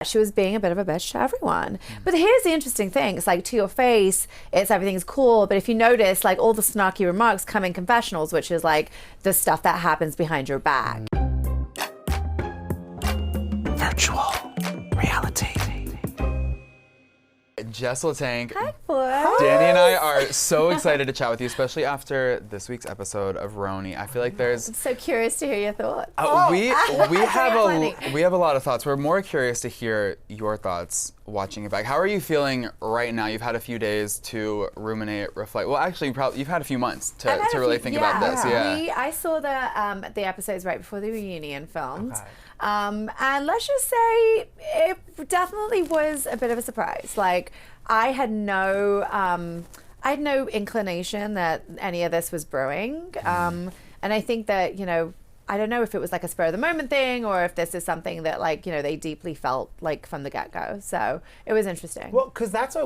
She was being a bit of a bitch to everyone. But here's the interesting thing. It's like, to your face, it's everything's cool. But if you notice, like, all the snarky remarks come in confessionals, which is like the stuff that happens behind your back. Virtual reality. Jessel Taank. Hi, boys. Danny and I are so excited to chat with you, especially after this week's episode of RHONY. I feel like there's... I'm so curious to hear your thoughts. we have a lot of thoughts. We're more curious to hear your thoughts watching it back. How are you feeling right now? You've had a few days to ruminate, reflect. Well, actually, you've had a few months to really think about this. Yeah. I saw the episodes right before the reunion filmed. Okay. And let's just say it definitely was a bit of a surprise. Like, I had no inclination that any of this was brewing. And I think that, I don't know if it was like a spur of the moment thing or if this is something that, like, they deeply felt like from the get-go. So it was interesting. Well, because that's what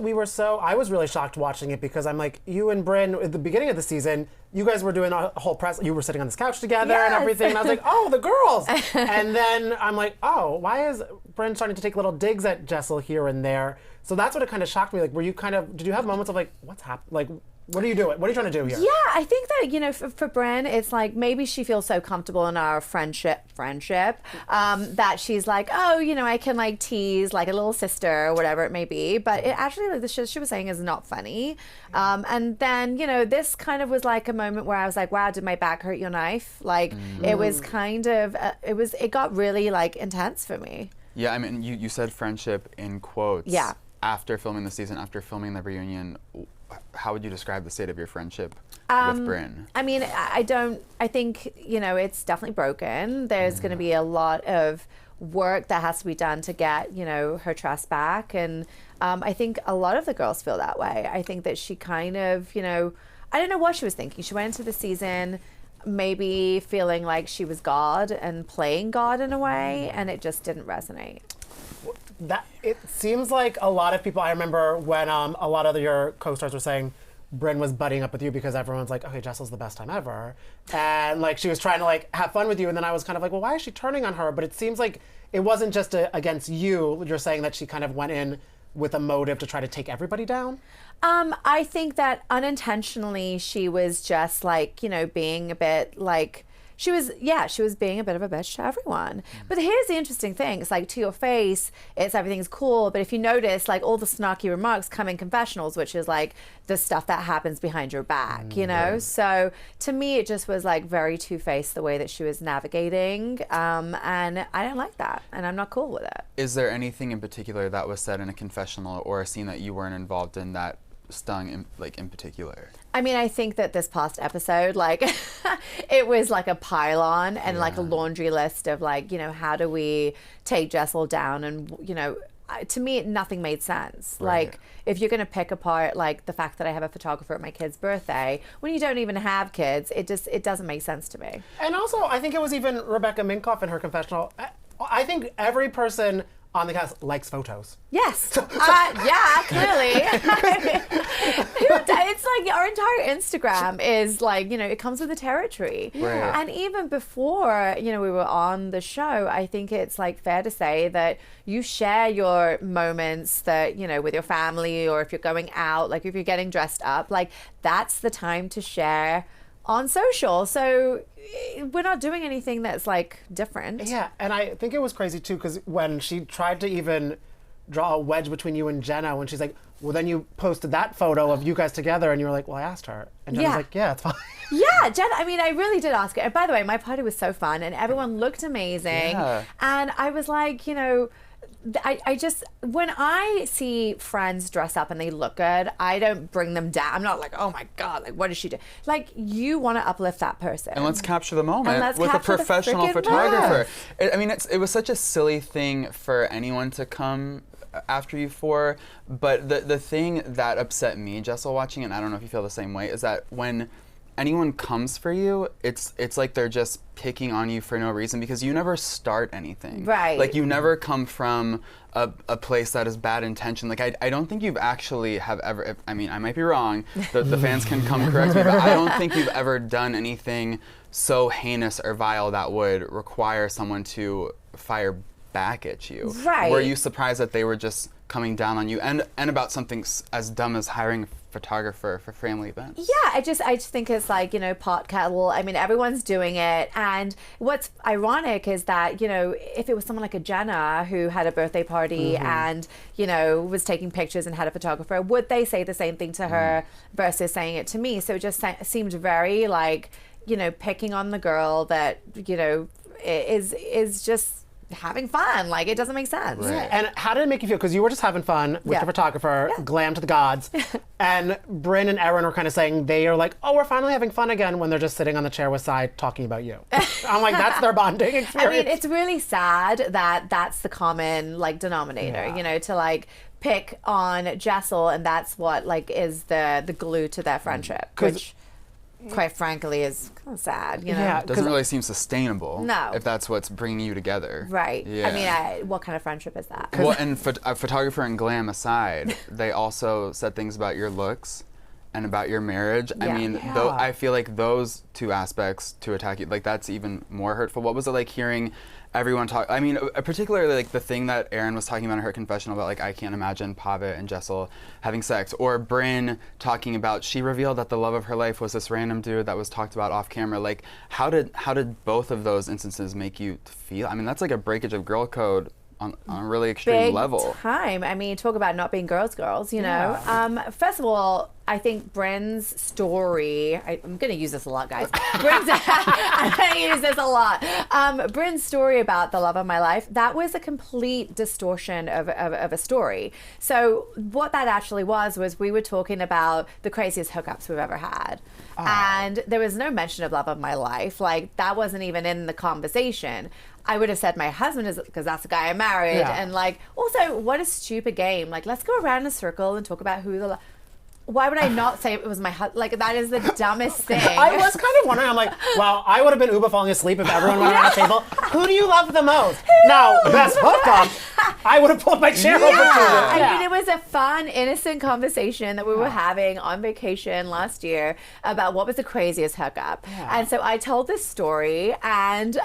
I was really shocked watching it, because I'm like, you and Bryn, at the beginning of the season, you guys were doing a whole press, you were sitting on this couch together and everything, and I was like, oh, the girls. And then I'm like, oh, why is Bryn starting to take little digs at Jessel here and there? So that's what it kind of shocked me. Like, did you have moments of like, what's happening? Like, what are you doing? What are you trying to do here? Yeah, I think that, for Bryn, it's like maybe she feels so comfortable in our friendship, that she's like, oh, I can like tease like a little sister or whatever it may be. But it actually, like, the shit she was saying is not funny. And then, this kind of was like a moment where I was like, wow, did my back hurt your knife? Like, it was kind of, it got really like intense for me. Yeah, I mean, you said friendship in quotes. Yeah. After filming the season, after filming the reunion, how would you describe the state of your friendship with Bryn? I mean, I think, it's definitely broken. There's going to be a lot of work that has to be done to get, her trust back. And I think a lot of the girls feel that way. I think that she kind of, I don't know what she was thinking. She went into the season maybe feeling like she was God and playing God in a way, and it just didn't resonate. That it seems like a lot of people. I remember when a lot of your co-stars were saying Bryn was butting up with you because everyone's like, okay, Jessel's the best time ever, and like she was trying to like have fun with you, and then I was kind of like, well, why is she turning on her? But it seems like it wasn't just against you. You're saying that she kind of went in with a motive to try to take everybody down. I think that unintentionally she was just like, being a bit like. She was being a bit of a bitch to everyone. But here's the interesting thing. It's like, to your face, it's everything's cool. But if you notice, like, all the snarky remarks come in confessionals, which is like the stuff that happens behind your back, Right. So to me, it just was like very two-faced the way that she was navigating. And I don't like that. And I'm not cool with it. Is there anything in particular that was said in a confessional or a scene that you weren't involved in that stung in particular? I mean, I think that this past episode, like, it was like a pile-on and like a laundry list of like, how do we take Jessel down? And, to me, nothing made sense. Right. Like, if you're going to pick apart like the fact that I have a photographer at my kid's birthday, when you don't even have kids, it doesn't make sense to me. And also, I think it was even Rebecca Minkoff in her confessional. I think every person on the cast likes photos. Yes. Yeah, clearly. It's like our entire Instagram is like, it comes with the territory. Right. And even before, we were on the show, I think it's like fair to say that you share your moments that, with your family, or if you're going out, like if you're getting dressed up, like that's the time to share on social. So we're not doing anything that's like different. Yeah, and I think it was crazy too, because when she tried to even draw a wedge between you and Jenna, when she's like, well, then you posted that photo of you guys together, and you were like, well, I asked her. And Jenna's like, yeah, it's fine. Yeah, Jenna, I mean, I really did ask her. And by the way, my party was so fun, and everyone looked amazing. Yeah. And I was like, I just, when I see friends dress up and they look good, I don't bring them down. I'm not like, oh my God, like, what does she do? Like, you want to uplift that person. And let's capture the moment with a professional photographer. It was such a silly thing for anyone to come after you for, but the thing that upset me, Jessel, watching it, and I don't know if you feel the same way, is that when anyone comes for you, it's like they're just picking on you for no reason, because you never start anything. Right. Like, you never come from a place that is bad intention. Like, I don't think you've actually have ever, I mean, I might be wrong, the fans can come correct me, but I don't think you've ever done anything so heinous or vile that would require someone to fire back at you. Right. Were you surprised that they were just coming down on you, and about something as dumb as hiring a photographer for family events? Yeah, I just think it's like, pot kettle. I mean, everyone's doing it. And what's ironic is that, if it was someone like a Jenna who had a birthday party and, was taking pictures and had a photographer, would they say the same thing to her versus saying it to me? So it just seemed very like, picking on the girl that, is just having fun. Like, it doesn't make sense. Right. And how did it make you feel? Because you were just having fun with your photographer, glam to the gods, and Bryn and Erin were kind of saying they are like, oh, we're finally having fun again, when they're just sitting on the chair with side talking about you. I'm like, that's their bonding experience. I mean, it's really sad that that's the common like denominator, to like pick on Jessel, and that's what like is the glue to their friendship, which quite frankly is kind of sad, Yeah, it doesn't really seem sustainable. No. If that's what's bringing you together. Right. Yeah. I mean, what kind of friendship is that? Well, and photographer and glam aside, they also said things about your looks and about your marriage. I mean, though, I feel like those two aspects to attack you, like that's even more hurtful. What was it like hearing everyone talk? I mean, particularly like the thing that Erin was talking about in her confessional about, like, I can't imagine Pavitt and Jessel having sex, or Bryn talking about, she revealed that the love of her life was this random dude that was talked about off camera. Like, how did both of those instances make you feel? I mean, that's like a breakage of girl code on a really extreme Big level. Time. I mean, talk about not being girls, you know. First of all, I think Bryn's story, I'm going to use this a lot, guys. I'm going to use this a lot. Bryn's story about the love of my life, that was a complete distortion of a story. So what that actually was we were talking about the craziest hookups we've ever had. And there was no mention of love of my life. Like, that wasn't even in the conversation. I would have said my husband is, because that's the guy I married. Yeah. And like, also, what a stupid game. Like, let's go around in a circle and talk about who the... Why would I not say it was my husband? Like, that is the dumbest thing. I was kind of wondering, I'm like, wow, I would have been Ubah falling asleep if everyone went around the table. Who do you love the most? Now, best hookup, I would have pulled my chair over to you. I mean, it was a fun, innocent conversation that we were having on vacation last year about what was the craziest hookup. And so I told this story, and,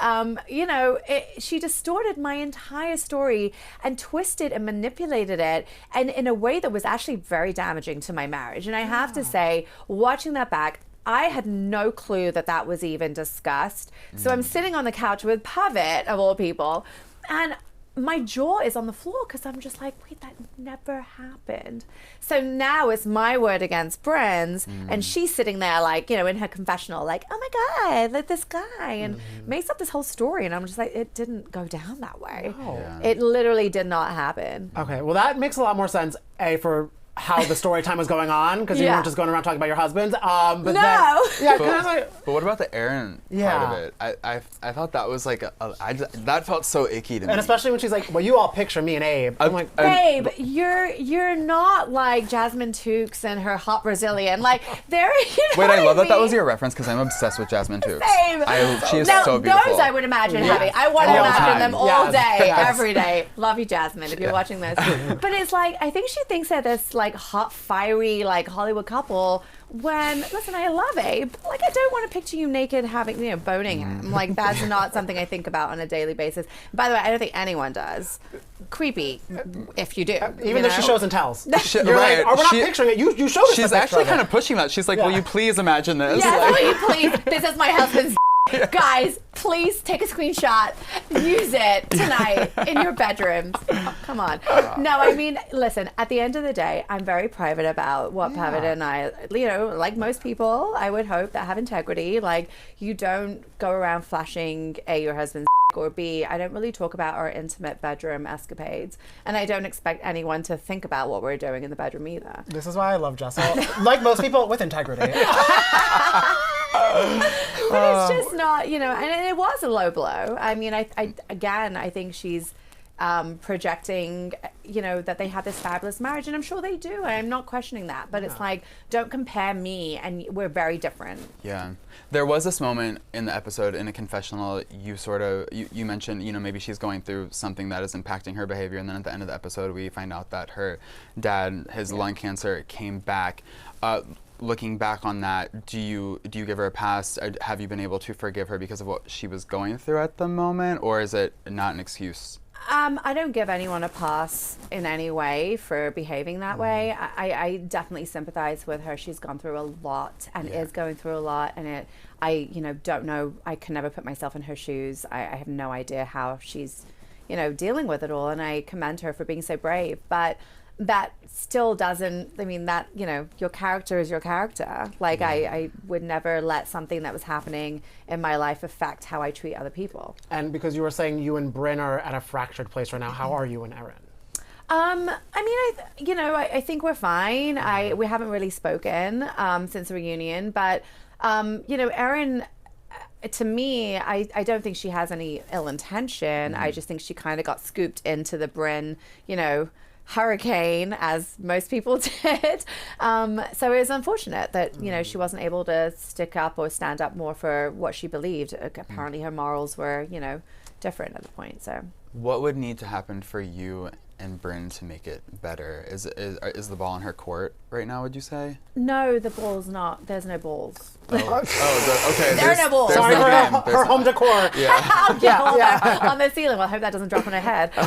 she distorted my entire story and twisted and manipulated it, and in a way that was actually very damaging to my marriage. And I have to say, watching that back, I had no clue that was even discussed. So I'm sitting on the couch with Pavitt, of all people, and my jaw is on the floor because I'm just like, wait, that never happened. So now it's my word against Bryn's, and she's sitting there like, in her confessional, like, oh my God, like this guy, and makes up this whole story. And I'm just like, it didn't go down that way. It literally did not happen. Okay, well, that makes a lot more sense, for how the story time was going on, because you weren't just going around talking about your husbands. But But what about the Erin part of it? I thought that was like that felt so icky to me. And especially when she's like, well, you all picture me and Abe. I'm like, Babe, you're not like Jasmine Tookes and her hot Brazilian. Like, they're, Wait, I love that was your reference, because I'm obsessed with Jasmine Tookes. Babe. She is now, so beautiful. those I would imagine having. I want to All imagine time. them all day, Yes. every day. Love you, Jasmine, if you're watching this. But it's like, I think she thinks that this like hot, fiery, like Hollywood couple, when, listen, I love Abe. Like, I don't want to picture you naked having, boning him. Like, that's not something I think about on a daily basis. By the way, I don't think anyone does. Creepy, if you do. even though she shows and tells. You're right. like, oh, we're not picturing it. You showed us. She's actually kind of pushing that. She's like, will you please imagine this? Yes, will you please? This is my husband's. Guys, please take a screenshot. Use it tonight in your bedrooms. Oh, come on. No, I mean, listen, at the end of the day, I'm very private about what Pavitt and I, like most people, I would hope that have integrity. Like, you don't go around flashing A, your husband's or B, I don't really talk about our intimate bedroom escapades. And I don't expect anyone to think about what we're doing in the bedroom either. This is why I love Jessel. Like most people, with integrity. But it's just not, and it was a low blow. I mean, I think she's projecting, that they have this fabulous marriage, and I'm sure they do. I'm not questioning that, but it's like, don't compare me, and we're very different. Yeah. There was this moment in the episode, in a confessional, you mentioned, maybe she's going through something that is impacting her behavior, and then at the end of the episode, we find out that her dad, his lung cancer, came back. Looking back on that, do you give her a pass? Have you been able to forgive her because of what she was going through at the moment, or is it not an excuse? I don't give anyone a pass in any way for behaving that way. I definitely sympathize with her. She's gone through a lot and is going through a lot, and I don't know. I can never put myself in her shoes. I have no idea how she's, dealing with it all, and I commend her for being so brave. But that still doesn't, your character is your character. Like, I would never let something that was happening in my life affect how I treat other people. And because you were saying you and Bryn are at a fractured place right now, how are you and Erin? I think we're fine. We haven't really spoken since the reunion, but, Erin, to me, I don't think she has any ill intention. I just think she kind of got scooped into the Bryn, hurricane, as most people did. So it was unfortunate that, she wasn't able to stick up or stand up more for what she believed. Apparently her morals were, different at the point. So what would need to happen for you and Bryn to make it better? Is the ball in her court right now, would you say? No, the ball's not. There's no balls. Okay. There are no balls. Sorry for her home decor. Yeah. On the ceiling. Well, I hope that doesn't drop on her head. But,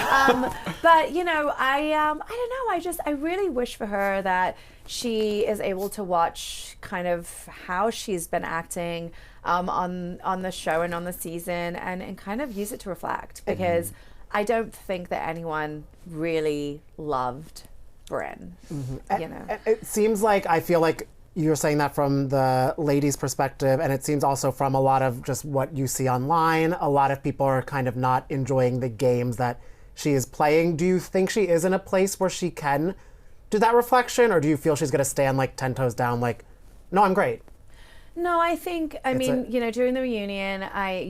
I don't know. I really wish for her that she is able to watch kind of how she's been acting on the show and on the season and kind of use it to reflect, because I don't think that anyone really loved Bryn. It seems like, I feel like you're saying that from the ladies' perspective, and it seems also from a lot of just what you see online. A lot of people are kind of not enjoying the games that she is playing. Do you think she is in a place where she can do that reflection, or do you feel she's going to stand like 10 toes down, like, no, I'm great? No, I think, during the reunion,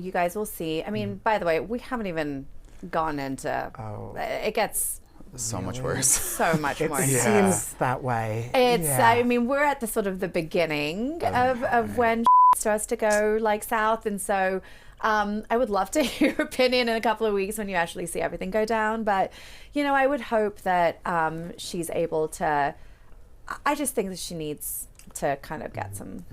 you guys will see. By the way, we haven't even gone into, it gets so much worse. So much worse. It seems that way. We're at the sort of the beginning of when starts to go like south, and so I would love to hear your opinion in a couple of weeks when you actually see everything go down. But, I would hope that she's able to, I just think that she needs to kind of get some,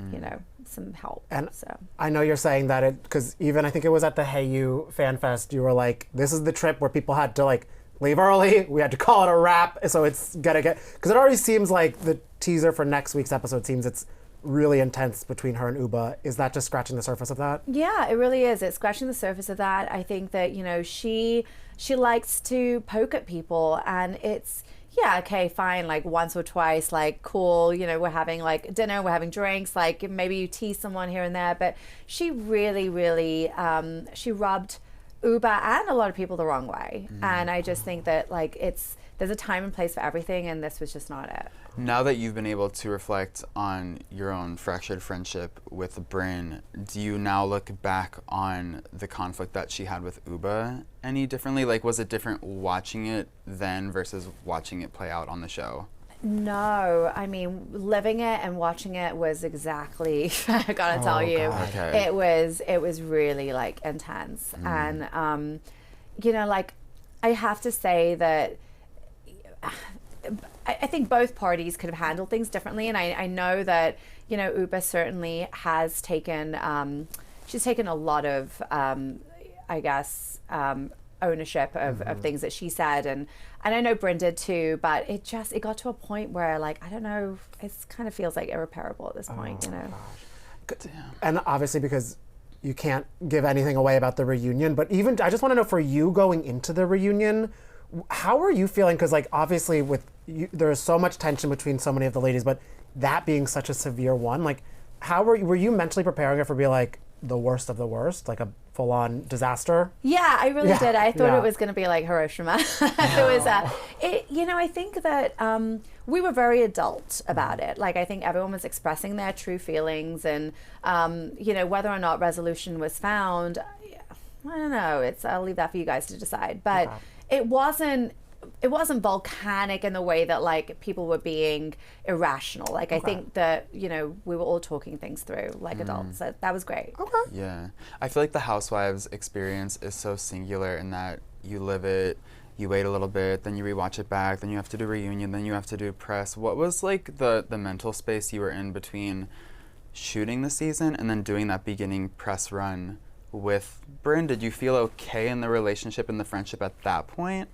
some help. And I know you're saying that because even I think it was at the Hey You Fan Fest, you were like, this is the trip where people had to like leave early. We had to call it a wrap. So it's gonna get, because it already seems like the teaser for next week's episode seems it's really intense between her and Ubah. Is that just scratching the surface of that? Yeah, it really is. It's scratching the surface of that. I think that, she likes to poke at people, and it's, yeah, okay, fine, like once or twice, like cool, we're having like dinner, we're having drinks, like maybe you tease someone here and there, but she really, really, she rubbed Ubah and a lot of people the wrong way. And I just think that like there's a time and place for everything, and this was just not it. Now that you've been able to reflect on your own fractured friendship with Bryn, do you now look back on the conflict that she had with Ubah any differently? Like, was it different watching it then versus watching it play out on the show? No, living it and watching it was exactly, I gotta tell you, okay. it was really like intense. And, like I have to say that I think both parties could have handled things differently, and I know that Ubah certainly has taken she's taken a lot of ownership of things that she said, and I know Bryn did too, but it got to a point where like I don't know, it kind of feels like irreparable at this point. Gosh. And obviously because you can't give anything away about the reunion, but even I just want to know, for you going into the reunion, how are you feeling? Because like obviously with you, there is so much tension between so many of the ladies, but that being such a severe one, like how were you mentally preparing her for being like the worst of the worst, like a full-on disaster? Yeah, I really did. I thought it was going to be like Hiroshima. I think that we were very adult about it. Like I think everyone was expressing their true feelings, and whether or not resolution was found, I don't know. I'll leave that for you guys to decide. But it wasn't volcanic in the way that like people were being irrational. Like I think that we were all talking things through like adults. So that was great. Yeah, I feel like the Housewives experience is so singular in that you live it, you wait a little bit, then you rewatch it back, then you have to do reunion, then you have to do press. What was like the mental space you were in between shooting the season and then doing that beginning press run with Bryn? Did you feel okay in the relationship and the friendship at that point?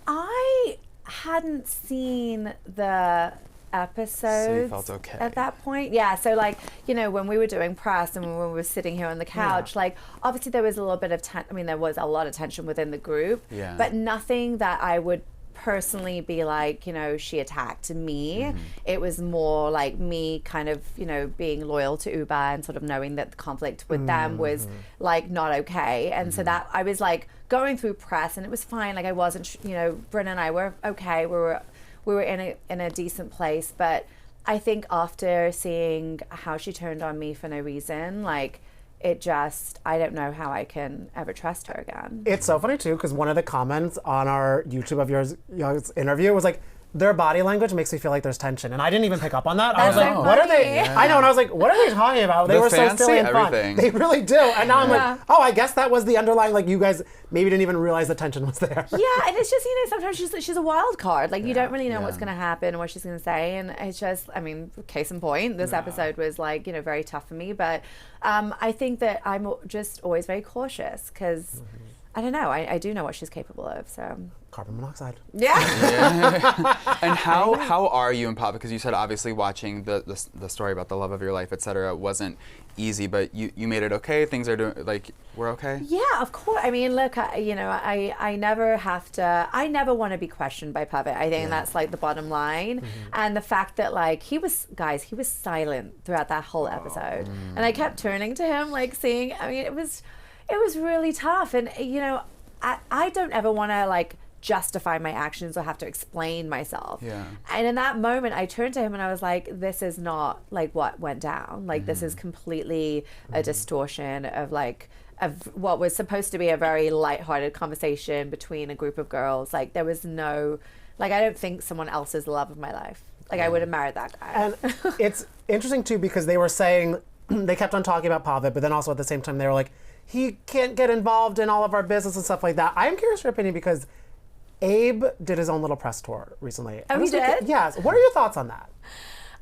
I hadn't seen the episodes So you felt okay. at that point. Yeah, so like, you know, when we were doing press and when we were sitting here on the couch, like obviously there was a little bit of there was a lot of tension within the group, but nothing that I would personally be like, you know, she attacked me. It was more like me kind of, you know, being loyal to Ubah and sort of knowing that the conflict with them was like not okay. And so that I was like going through press and it was fine. Like I wasn't, you know, Bryn and I were okay. We were in a decent place, but I think after seeing how she turned on me for no reason, like it just, I don't know how I can ever trust her again. It's so funny too, because one of the comments on our YouTube of yours interview was like, their body language makes me feel like there's tension. And I didn't even pick up on that. I was like, what are they? Yeah. I know, and I was like, what are they talking about? They were so silly and fun. They really do. And now I'm like, oh, I guess that was the underlying, like you guys maybe didn't even realize the tension was there. Yeah, and it's just, you know, sometimes she's a wild card. Like you don't really know what's going to happen and what she's going to say. And it's just, I mean, case in point, this episode was like, you know, very tough for me. But I think that I'm just always very cautious because I don't know. I do know what she's capable of. So carbon monoxide. Yeah. And how are you and Papa? Because you said obviously watching the story about the love of your life, etc., wasn't easy, but you made it okay. Things are doing like we're okay. Yeah, of course. I mean, look, you know, I never have to. I never want to be questioned by Papa. I think that's like the bottom line. And the fact that like he was silent throughout that whole episode, and I kept turning to him, like seeing. I mean, it was really tough, and you know, I don't ever want to like justify my actions or have to explain myself. Yeah. And in that moment, I turned to him and I was like, this is not like what went down. Like this is completely a distortion of like of what was supposed to be a very lighthearted conversation between a group of girls. Like there was no, like I don't think someone else is the love of my life. Like I would have married that guy. And it's interesting too because they were saying, they kept on talking about Pavitt, but then also at the same time they were like, he can't get involved in all of our business and stuff like that. I am curious your opinion because Abe did his own little press tour recently. Oh, he did? Yes. What are your thoughts on that?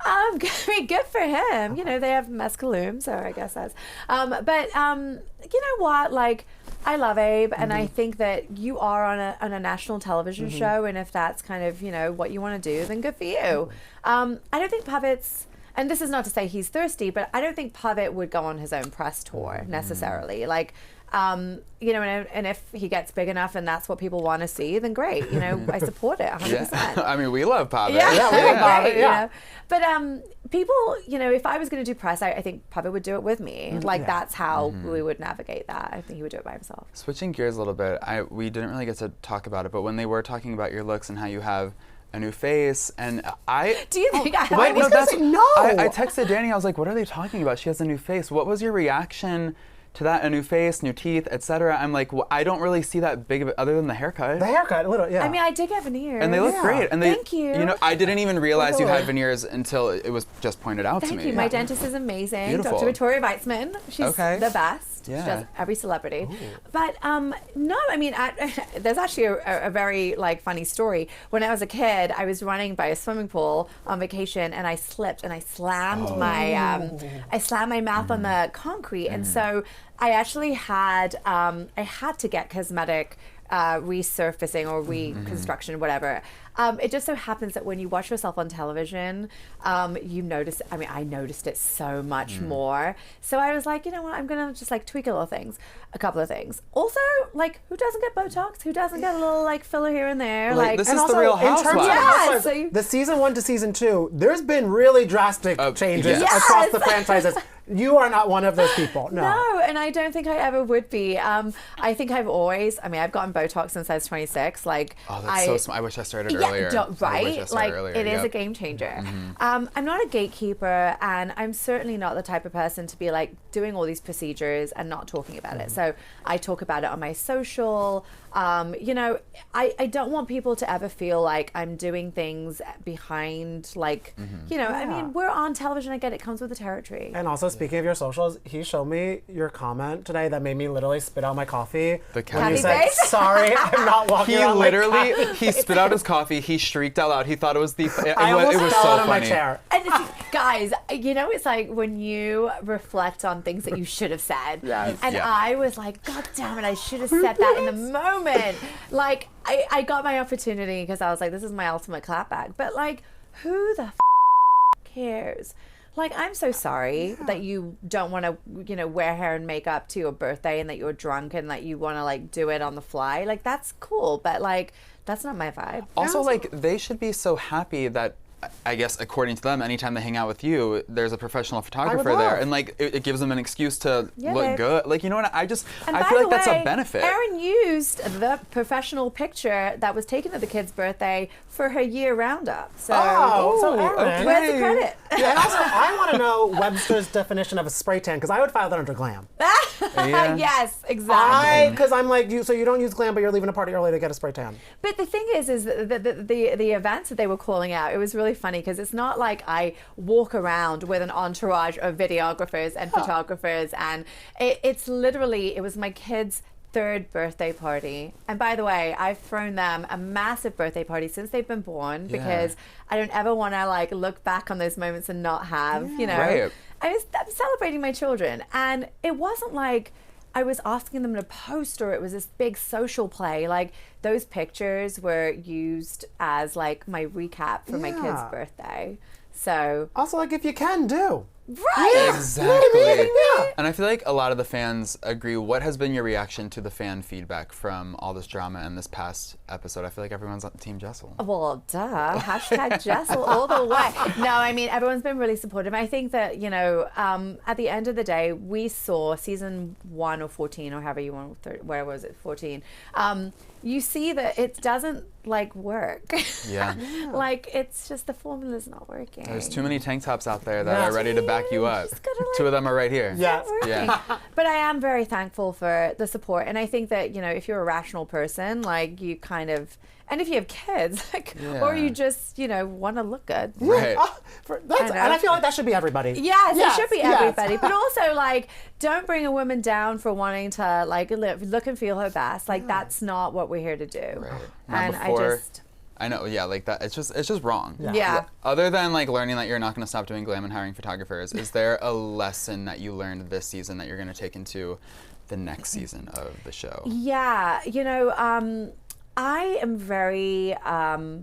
I mean, good for him. You know, they have mescaline, so I guess that's. But you know what? Like, I love Abe, and I think that you are on a national television show, and if that's kind of, you know, what you want to do, then good for you. I don't think Pavitt's, and this is not to say he's thirsty, but I don't think Pavitt would go on his own press tour necessarily. Like, you know, and if he gets big enough and that's what people want to see, then great. You know, I support it 100%. Yeah. I mean, we love Pavitt. Yeah, we love Pavitt. Yeah. You know? But people, you know, if I was going to do press, I think Pavitt would do it with me. Like that's how we would navigate that. I think he would do it by himself. Switching gears a little bit, we didn't really get to talk about it, but when they were talking about your looks and how you have a new face, and I... Do you think I texted Danny, I was like, what are they talking about? She has a new face. What was your reaction to that? A new face, new teeth, etc. I'm like, well, I don't really see that big of it other than the haircut. The haircut, a little, yeah. I mean, I did get veneers. And they look great. And Thank you. You know, I didn't even realize you had veneers until it was just pointed out to me. Thank you. My dentist is amazing. Beautiful. Dr. Victoria Weitzman. She's the best. Yeah. She does every celebrity. Ooh. But no, I mean, there's actually a very like funny story. When I was a kid, I was running by a swimming pool on vacation, and I slipped and I slammed my mouth on the concrete, and so I actually had to get cosmetic resurfacing or reconstruction, whatever. It just so happens that when you watch yourself on television, you notice, I mean, I noticed it so much more. So I was like, you know what, I'm going to just like tweak a couple of things. Also, like, who doesn't get Botox? Who doesn't get a little like filler here and there? Like this is the Real Housewives. The season 1 to season 2, there's been really drastic changes across the franchises. You are not one of those people. No, and I don't think I ever would be. I think I've gotten Botox since I was 26. Like, oh, that's so smart. I wish I started earlier. Right? Like, it is a game changer. I'm not a gatekeeper, and I'm certainly not the type of person to be like doing all these procedures and not talking about it. So I talk about it on my social. You know, I don't want people to ever feel like I'm doing things behind, like, you know, I mean, we're on television. I get it comes with the territory. And also, speaking of your socials, he showed me your comment today that made me literally spit out my coffee. The when you said, sorry, I'm not walking around he spit out his coffee. He shrieked out loud. He thought it was I almost it was fell so out of funny. my chair. And Guys, you know, it's like when you reflect on things that you should have said. Yes. And I was like, God damn it, I should have said that in the moment. Like, I got my opportunity because I was like, this is my ultimate clapback. But like, who the cares? Like, I'm so sorry that you don't want to, you know, wear hair and makeup to your birthday and that you're drunk and that you want to like do it on the fly. Like, that's cool, but like, that's not my vibe. Also, like, they should be so happy that, I guess, according to them, anytime they hang out with you, there's a professional photographer there, and like it gives them an excuse to look good. Like, you know what? I feel like that's a benefit. Erin used the professional picture that was taken at the kid's birthday for her year roundup. So, so Erin, where's the credit? Yeah, and also, I want to know Webster's definition of a spray tan because I would file that under glam. Yes, exactly. Because I'm like, so you don't use glam, but you're leaving a party early to get a spray tan. But the thing is the events that they were calling out, it was really funny because it's not like I walk around with an entourage of videographers and photographers, and it's literally, it was my kids' 3rd birthday party. And by the way, I've thrown them a massive birthday party since they've been born because I don't ever want to like look back on those moments and not have, you know. Right. I'm celebrating my children, and it wasn't like I was asking them to post or it was this big social play. Like, those pictures were used as like my recap for my kid's birthday. So also, like, if you can do. Right. Exactly. And I feel like a lot of the fans agree. What has been your reaction to the fan feedback from all this drama and this past episode? I feel like everyone's on Team Jessel. Well, duh. Hashtag Jessel all the way. No, I mean, everyone's been really supportive. I think that, you know, at the end of the day, we saw season 1 or 14 or however you want, where was it, 14. You see that it doesn't like work. Yeah. Like, it's just the formula's not working. There's too many tank tops out there that are ready to back you up. Like, 2 of them are right here. Yes. Yeah. But I am very thankful for the support, and I think that, you know, if you're a rational person, like, you kind of, and if you have kids, like, or you just, you know, want to look good. Right. And I feel like that should be everybody. Yes, it should be everybody. But also, like, don't bring a woman down for wanting to, like, look and feel her best. Like, that's not what we're here to do. Right. And I know, yeah, like that. It's just wrong. Yeah. Other than like learning that you're not going to stop doing glam and hiring photographers, is there a lesson that you learned this season that you're going to take into the next season of the show? Yeah, you know, I am very, I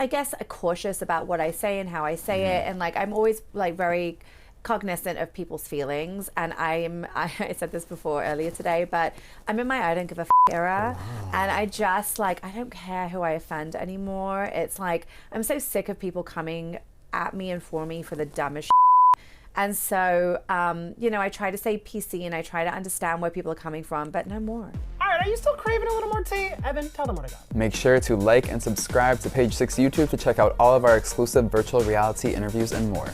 guess, cautious about what I say and how I say it, and like I'm always like very cognizant of people's feelings, and I said this before earlier today, but I'm in my I don't give a f era, and I just like, I don't care who I offend anymore. It's like, I'm so sick of people coming at me and for me for the dumbest shit. And so, you know, I try to stay PC and I try to understand where people are coming from, but no more. All right, are you still craving a little more tea? Evan, tell them what I got. Make sure to like and subscribe to Page 6 YouTube to check out all of our exclusive virtual reality interviews and more.